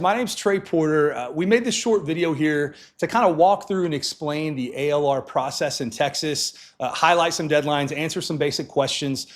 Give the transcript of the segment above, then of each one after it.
My name's Trey Porter. We made this short video here to kind of walk through and explain the ALR process in Texas, highlight some deadlines, answer some basic questions.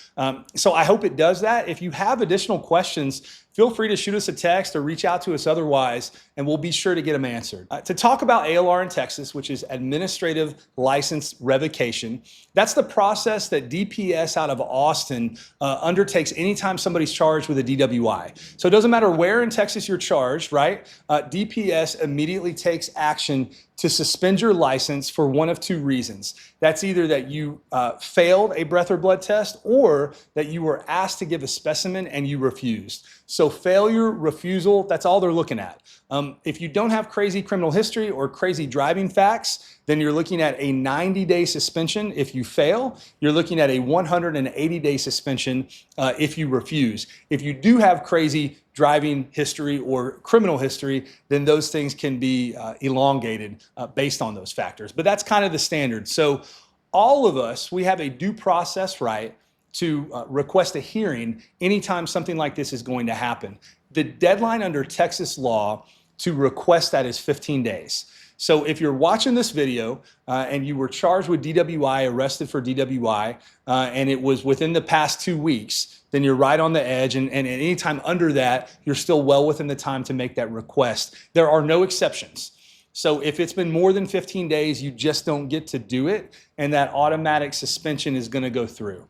So I hope it does that. If you have additional questions, feel free to shoot us a text or reach out to us otherwise, and we'll be sure to get them answered. To talk about ALR in Texas, which is Administrative License Revocation, that's the process that DPS out of Austin undertakes anytime somebody's charged with a DWI. So it doesn't matter where in Texas you're charged, right? DPS immediately takes action to suspend your license for one of two reasons. That's either that you failed a breath or blood test, or that you were asked to give a specimen and you refused. So failure, refusal, that's all they're looking at. If you don't have crazy criminal history or crazy driving facts, then you're looking at a 90-day suspension if you fail. You're looking at a 180-day suspension if you refuse. If you do have crazy driving history or criminal history, then those things can be elongated based on those factors. But that's kind of the standard. So all of us, we have a due process right to request a hearing anytime something like this is going to happen. The deadline under Texas law to request that is 15 days. So if you're watching this video and you were charged with DWI, arrested for DWI, and it was within the past 2 weeks, then you're right on the edge. And any time under that, you're still well within the time to make that request. There are no exceptions. So if it's been more than 15 days, you just don't get to do it, and that automatic suspension is going to go through.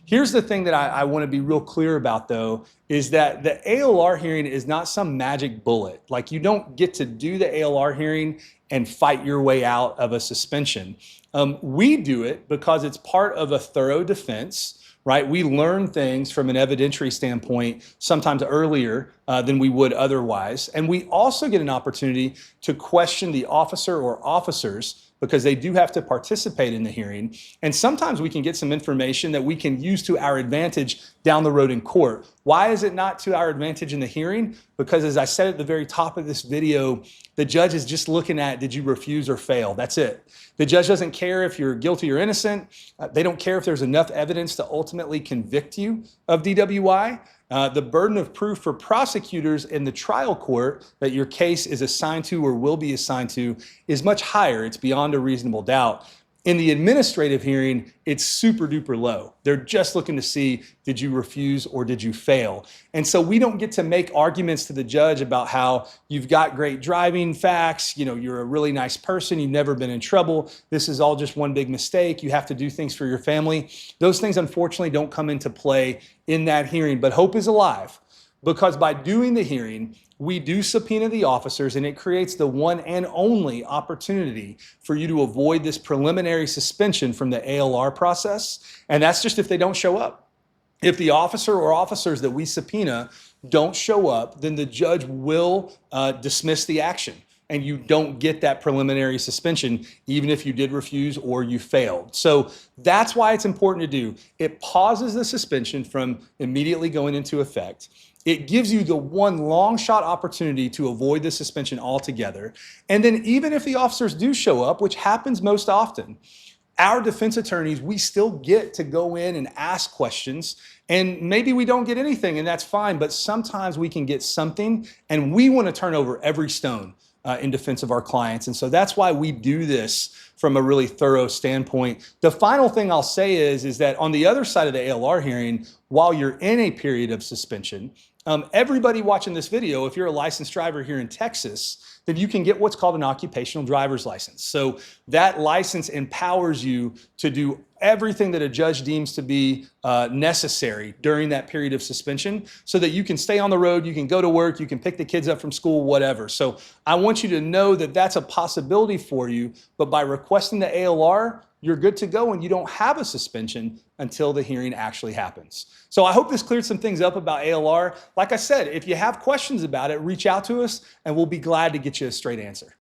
Here's the thing that I want to be real clear about, though, is that the ALR hearing is not some magic bullet. Like, you don't get to do the ALR hearing and fight your way out of a suspension. We do it because it's part of a thorough defense. Right? We learn things from an evidentiary standpoint sometimes earlier than we would otherwise. And we also get an opportunity to question the officer or officers because they do have to participate in the hearing. And sometimes we can get some information that we can use to our advantage down the road in court. Why is it not to our advantage in the hearing? Because as I said at the very top of this video, the judge is just looking at, did you refuse or fail? That's it. The judge doesn't care if you're guilty or innocent. They don't care if there's enough evidence to ultimately convict you of DWI. The burden of proof for prosecutors in the trial court that your case is assigned to or will be assigned to is much higher. It's beyond a reasonable doubt. In the administrative hearing, it's super duper low. They're just looking to see, did you refuse or did you fail? And so we don't get to make arguments to the judge about how you've got great driving facts, you're a really nice person, you've never been in trouble, this is all just one big mistake, you have to do things for your family. Those things, unfortunately, don't come into play in that hearing, but hope is alive, because by doing the hearing, we do subpoena the officers, and it creates the one and only opportunity for you to avoid this preliminary suspension from the ALR process. And that's just if they don't show up. If the officer or officers that we subpoena don't show up, then the judge will dismiss the action. And you don't get that preliminary suspension, even if you did refuse or you failed. So that's why it's important to do. It pauses the suspension from immediately going into effect. It gives you the one long shot opportunity to avoid the suspension altogether. And then even if the officers do show up, which happens most often, our defense attorneys, we still get to go in and ask questions, and maybe we don't get anything, and that's fine, but sometimes we can get something, and we want to turn over every stone in defense of our clients. And so that's why we do this from a really thorough standpoint. The final thing I'll say is that on the other side of the ALR hearing, while you're in a period of suspension, everybody watching this video, if you're a licensed driver here in Texas, then you can get what's called an occupational driver's license. So that license empowers you to do everything that a judge deems to be necessary during that period of suspension so that you can stay on the road, you can go to work, you can pick the kids up from school, whatever. So I want you to know that that's a possibility for you, but by requesting the ALR, you're good to go and you don't have a suspension until the hearing actually happens. So I hope this cleared some things up about ALR. Like I said, if you have questions about it, reach out to us and we'll be glad to get you a straight answer.